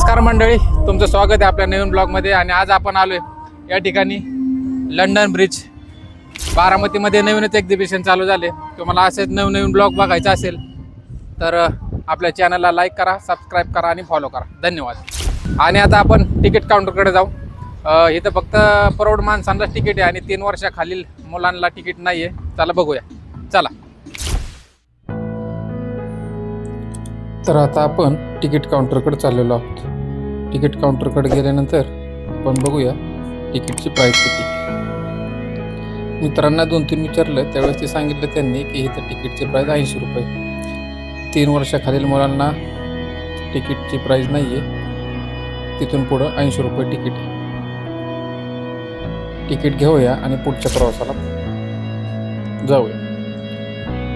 नमस्कार मंडळी, तुमचं स्वागत आहे आपल्या नवीन ब्लॉगमध्ये. आणि आज आपण आलोय या ठिकाणी लंडन ब्रिज बारामतीमध्ये नवीनच एक्झिबिशन चालू झाले. तुम्हाला असेच नवीन ब्लॉग बघायचा असेल तर आपल्या चॅनलला लाईक करा, सबस्क्राईब करा आणि फॉलो करा. धन्यवाद. आणि आता आपण तिकीट काउंटरकडे जाऊ. इथं फक्त प्रौढ माणसांनाच तिकीट आहे आणि 3 वर्षाखालील मुलांना तिकीट नाही आहे. चला बघूया, चला. तर आता आपण तिकीट काउंटरकडे चाललेलो आहोत. तिकीट काउंटरकडे गेल्यानंतर आपण बघूया तिकीटची प्राईस किती. मित्रांना 2-3 विचारलं, त्यावेळेस ते सांगितलं त्यांनी की इथं तिकीटची प्राईस 80 रुपये. 3 वर्षाखालील मुलांना तिकीटची प्राईस नाही आहे. तिथून पुढं 80 रुपये तिकीट आहे. तिकीट घेऊया आणि पुढच्या प्रवासाला जाऊया.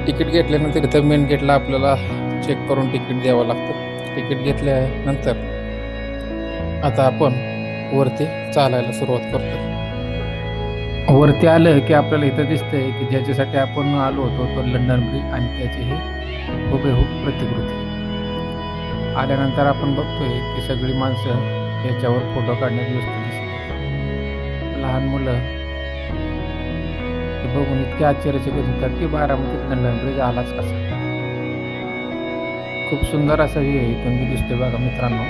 तिकीट घेतल्यानंतर इथं मेन गेटला आपल्याला चेक करून तिकीट द्यावं लागतं. तिकीट घेतल्यानंतर आता आपण वरती चालायला सुरुवात करतो. वरती आलं की आपल्याला इथं दिसतंय की ज्याच्यासाठी आपण आलो होतो तो लंडन ब्रिज आणि त्याची ही हुबेहूब प्रतिकृती. आल्यानंतर आपण बघतोय की सगळी माणसं याच्यावर फोटो काढण्यात व्यस्त दिसतात. लहान मुलं ते बघून इतके आश्चर्यचकित होतात की बारामतीत लंडन ब्रिज आलाच कसा. खूप सुंदर असं हे इथून मी दिसते बघा मित्रांनो.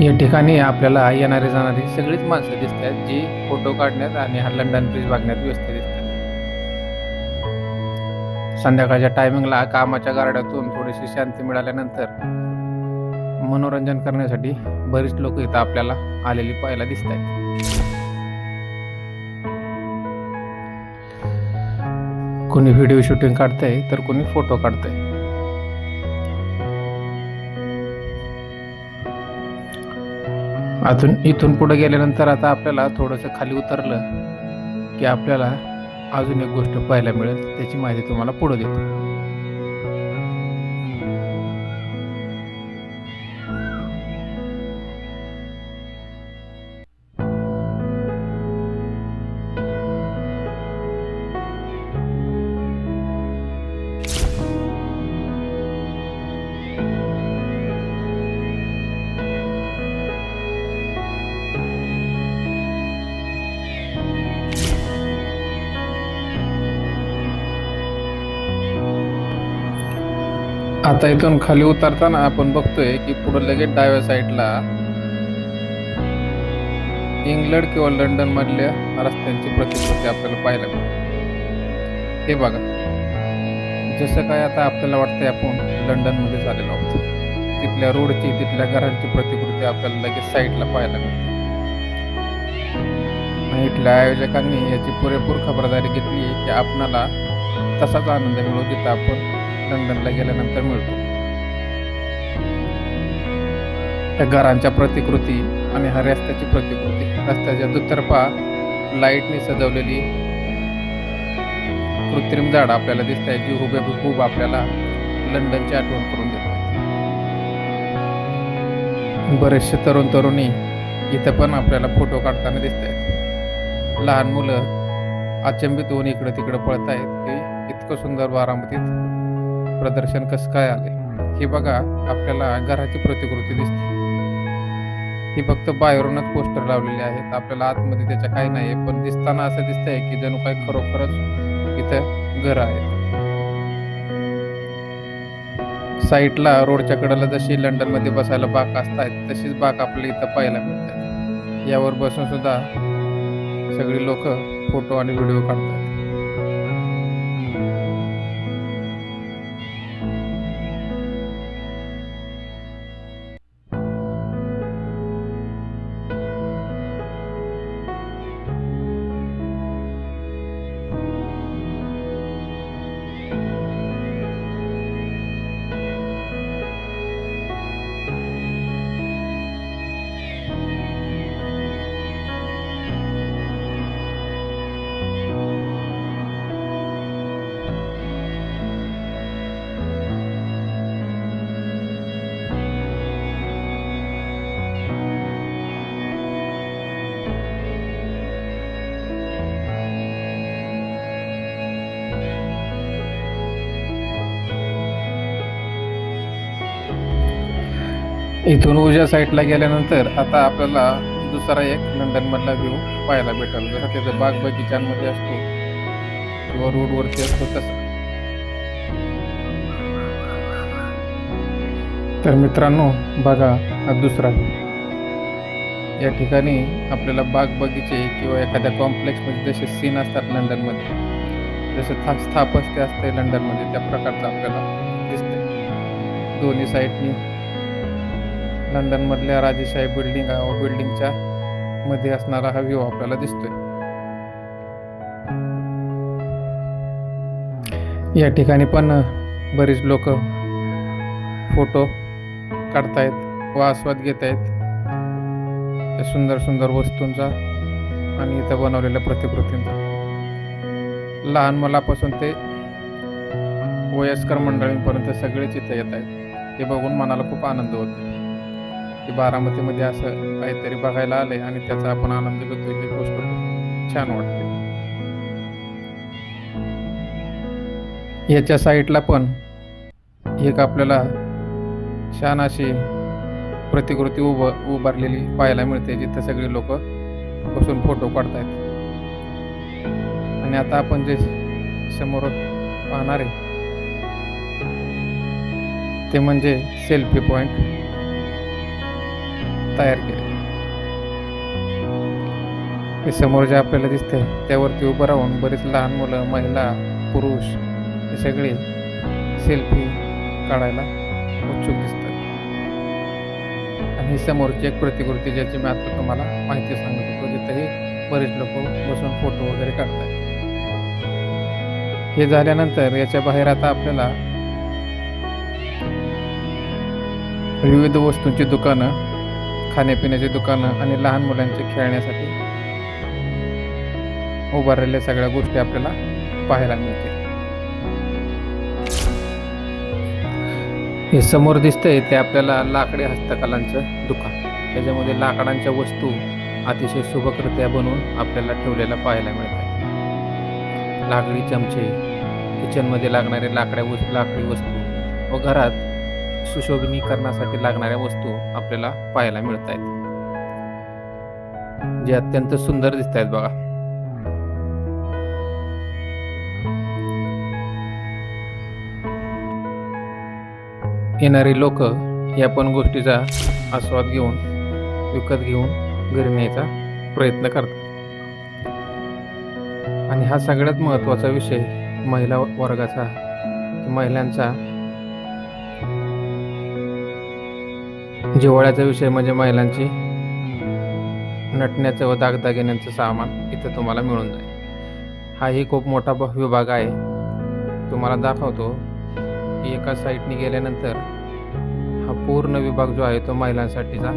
या ठिकाणी आपल्याला येणारे जाणारी सगळीच माणसं दिसतात जी फोटो काढण्यात आणि हा लंडन ब्रिज बघण्यात व्यस्त दिसतात. संध्याकाळच्या टायमिंगला कामाच्या गारड्यातून थोडीशी शांती मिळाल्यानंतर मनोरंजन करण्यासाठी बरीच लोक इथं आपल्याला आलेली पाहायला दिसत आहेत. कोणी व्हिडिओ शूटिंग काढतंय तर कोणी फोटो काढतंय. इथून पुढे गेल्यानंतर आता आपल्याला थोडंसं खाली उतरलं की आपल्याला अजून एक गोष्ट पाहायला मिळेल. त्याची माहिती तुम्हाला पुढे देतो. आता इथून खाली उतरताना आपण बघतोय की पुढे लगेच डाव्या साईडला इंग्लंड किंवा लंडन मधल्या रस्त्यांची प्रतिकृती आपल्याला पाहायला मिळते. हे बघा, जसं काय आता आपल्याला वाटतंय आपण लंडन मध्ये झालेलो आहोत. तिथल्या रोडची, तिथल्या घरांची प्रतिकृती आपल्याला लगेच साईडला पाहायला मिळते. आणि इथल्या आयोजकांनी याची पुरेपूर खबरदारी घेतली की आपणाला तसाच आनंद मिळू जिथं आपण लंडनला गेल्यानंतर मिळतो. त्या घरांच्या प्रतिकृती आणि हा रस्त्याची प्रतिकृती, रस्त्याच्या दुतर्फा लाईटने सजवलेली कृत्रिम झाड आपल्याला दिसत आहे जी हुबेहूब आपल्याला लंडनची आठवण करून देतात. बरेचसे तरुण तरुणी इथं पण आपल्याला फोटो काढताना दिसत आहेत. लहान मुलं अचंबित होऊन इकडं तिकडं पळत आहेत की इतकं सुंदर बारामतीत प्रदर्शन कसं काय आले. हे बघा, आपल्याला घराची प्रतिकृती दिसते. ही फक्त बाहेरूनच पोस्टर लावलेले आहेत. आपल्याला आतमध्ये त्याच्या काही नाही, पण दिसताना असं दिसतंय की जणू काही खरोखरच इथं घर आहे. साईडला रोडच्या कडेला जशी लंडनमध्ये बसायला बाक असतात तशीच बाक आपल्याला इथं पाहायला मिळतात. यावर बसून सुद्धा सगळी लोक फोटो आणि व्हिडिओ काढतात. इथून उजव्या साईडला गेल्यानंतर आता आपल्याला दुसरा एक लंडनमधला व्ह्यू पाहायला भेटेल. जसं त्याचं बाग बगीचांमध्ये असतो किंवा रोडवरती असतो तसं. तर मित्रांनो बघा हा दुसरा या ठिकाणी आपल्याला बाग बगीचे किंवा एखाद्या कॉम्प्लेक्समध्ये जसे सीन असतात लंडनमध्ये, जसं स्थापत्य असते लंडनमध्ये, त्या प्रकारचं आपल्याला दिसतंय. दोन्ही साईडनी लंडनमधल्या राजेशाही बिल्डिंगच्या मध्ये असणारा हा व्ह्यू आपल्याला दिसतोय. या ठिकाणी पण बरीच लोक फोटो काढतायत व आस्वाद घेत आहेत सुंदर सुंदर वस्तूंचा आणि इथं बनवलेल्या प्रतिकृतींचा. लहान मुलापासून ते वयस्कर मंडळींपर्यंत सगळेच इथे येत आहेत. हे बघून मनाला खूप आनंद होतो की बारामतीमध्ये असं काहीतरी बघायला आलंय आणि त्याचा आपण आनंद घेतोय. ही गोष्ट खूप छान वाटते. याच्या साईडला पण एक आपल्याला छान अशी प्रतिकृती उभारलेली पाहायला मिळते, जिथे सगळे लोक बसून फोटो काढतायत. आणि आता आपण जे समोर पाहणार आहे ते म्हणजे सेल्फी पॉइंट तयार केले. हे समोर जे आपल्याला दिसते त्यावरती उभं राहून बरेच लहान मुलं, महिला, पुरुष हे सगळे सेल्फी काढायला उत्सुक दिसतात. आणि ही समोरची एक प्रतिकृती ज्याची मी आता तुम्हाला माहिती सांगत होतो, जिथेही बरेच लोक बसून फोटो वगैरे काढतात. हे झाल्यानंतर याच्या बाहेर आता आपल्याला विविध वस्तूंची दुकानं, खाण्यापिण्याची दुकानं आणि लहान मुलांचे खेळण्यासाठी उभारलेल्या सगळ्या गोष्टी आपल्याला पाहायला मिळतील. हे समोर दिसतंय ते आपल्याला लाकडी हस्तकलांचं दुकान. त्याच्यामध्ये लाकडांच्या वस्तू अतिशय सुबकरित्या बनवून आपल्याला ठेवलेल्या पाहायला मिळतात. लाकडी चमचे, किचनमध्ये लागणारे लाकडी वस्तू व घरात सुशोभीकरणासाठी लागणाऱ्या वस्तू आपल्याला पाहायला मिळत आहेत, जे अत्यंत सुंदर दिसत आहेत बघा. येणारी लोक या पण गोष्टीचा आस्वाद घेऊन, विकत घेऊन घरी न्यायचा प्रयत्न करतात. आणि हा सगळ्यात महत्त्वाचा विषय महिला वर्गाचा, महिलांचा जिव्हाळ्याचा विषय म्हणजे महिलांची नटण्याचं व दागदागिन्यांचं सामान इथं तुम्हाला मिळून जाईल. हाही खूप मोठा विभाग आहे. तुम्हाला दाखवतो. एका साईडने गेल्यानंतर हा पूर्ण विभाग जो आहे तो महिलांसाठीचा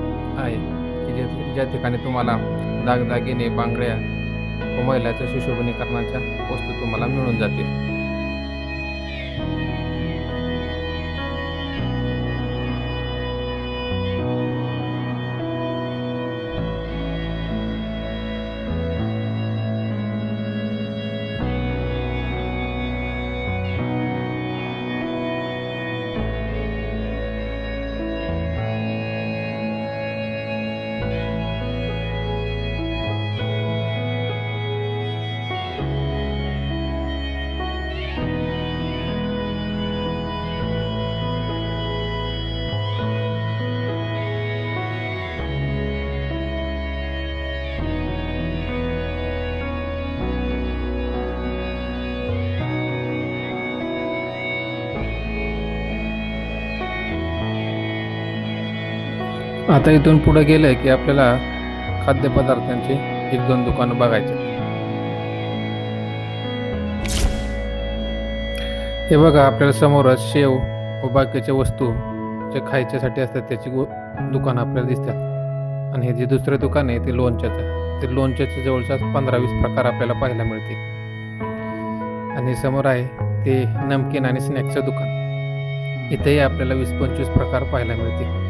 आहे, की ज्या ठिकाणी तुम्हाला दागदागिने, बांगड्या व महिलांच्या सुशोभीकरणाच्या वस्तू तुम्हाला मिळून जातील. आता इथून पुढे गेलं की आपल्याला खाद्यपदार्थांची 1-2 दुकानं बघायची. हे बघा, आपल्याला समोरच शेव व बाकीच्या वस्तू जे खायच्यासाठी असतात त्याची दुकानं आपल्याला दिसतात. आणि हे जे दुसरं दुकान आहे ते लोणच्याचं. ते लोणच्याचे जवळपास 15-20 प्रकार आपल्याला पाहायला मिळतील. आणि समोर आहे ते नमकीन आणि स्नॅक्सचं दुकान. इथेही आपल्याला 20-25 प्रकार पाहायला मिळतील.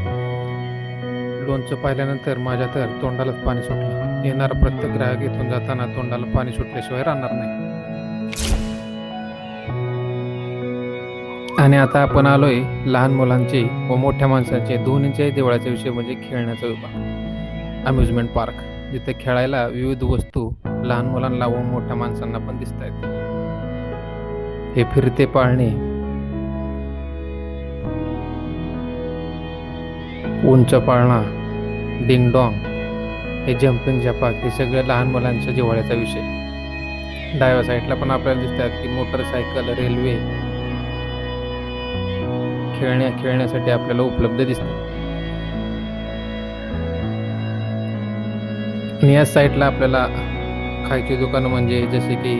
लोणचं पाहिल्यानंतर माझ्या तर तोंडालाच पाणी सुटलं. येणारा प्रत्येक ग्राहक इथून जाताना तोंडाला पाणी सुटल्याशिवाय राहणार नाही. आणि आता आपण आलोय लहान मुलांचे व मोठ्या माणसांचे दोन्हीच्याही देवळाचा विषय म्हणजे खेळण्याचा विभाग, अम्युजमेंट पार्क, जिथे खेळायला विविध वस्तू लहान मुलांना व मोठ्या माणसांना पण दिसत आहेत. हे फिरते पाळणे, उंच पाळणा, डिंग डॉंग, हे जम्पिंग झपाक, हे सगळे लहान मुलांच्या जिव्हाळ्याचा विषय. डाव्या साईडला पण आपल्याला दिसतात की मोटरसायकल, रेल्वे खेळण्यासाठी आपल्याला उपलब्ध दिसतात. आणि या साईडला आपल्याला खायची दुकानं म्हणजे जसे की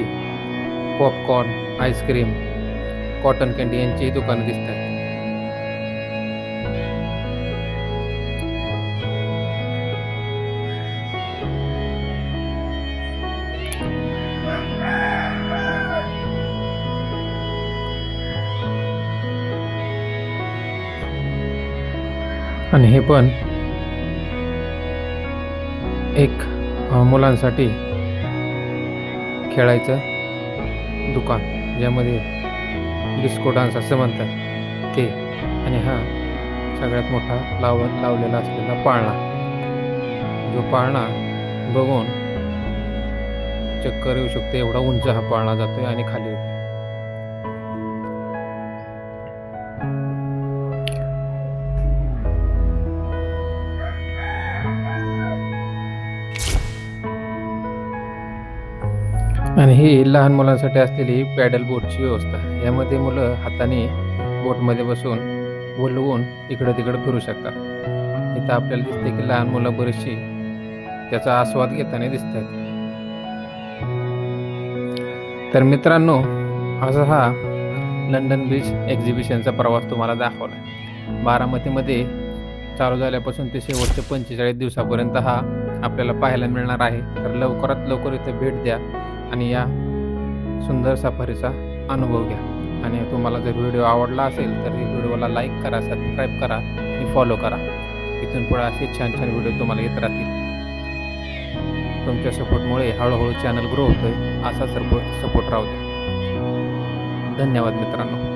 पॉपकॉर्न, आईस्क्रीम, कॉटन कँडी यांचीही दुकानं दिसतात. आणि हे पण एक मुलांसाठी खेळायचं दुकान, ज्यामध्ये डिस्को डान्स असं म्हणतात ते. आणि हा सगळ्यात मोठा लावलेला असलेला पाळणा, जो पाळणा बघून चक्कर येऊ शकते एवढा उंच हा पाळणा जातोय आणि खाली होतो. आणि ही लहान मुलांसाठी असलेली पॅडल बोटची व्यवस्था. यामध्ये मुलं हाताने बोटमध्ये बसून वळवून इकडं तिकडं फिरू शकतात. इथं आपल्याला दिसते की लहान मुलं बरीचशी त्याचा आस्वाद घेताना दिसत आहेत. तर मित्रांनो, असा हा लंडन ब्रिज एक्झिबिशनचा प्रवास तुम्हाला दाखवला. बारामतीमध्ये चालू झाल्यापासून ते शेवटच्या 45 दिवसापर्यंत हा आपल्याला पाहायला मिळणार आहे. तर लवकरात लवकर इथे भेट द्या आणि या सुंदर सफारीचा अनुभव घ्या. आणि तुम्हाला जर व्हिडिओ आवडला असेल तर व्हिडिओला लाईक करा, सबस्क्राईब करा आणि फॉलो करा. इथून पुढे असे छान छान व्हिडिओ तुम्हाला येत राहतील. तुमच्या सपोर्टमुळे हळूहळू चॅनल ग्रो होतोय. असा सपोर्ट राहू द्या. धन्यवाद मित्रांनो.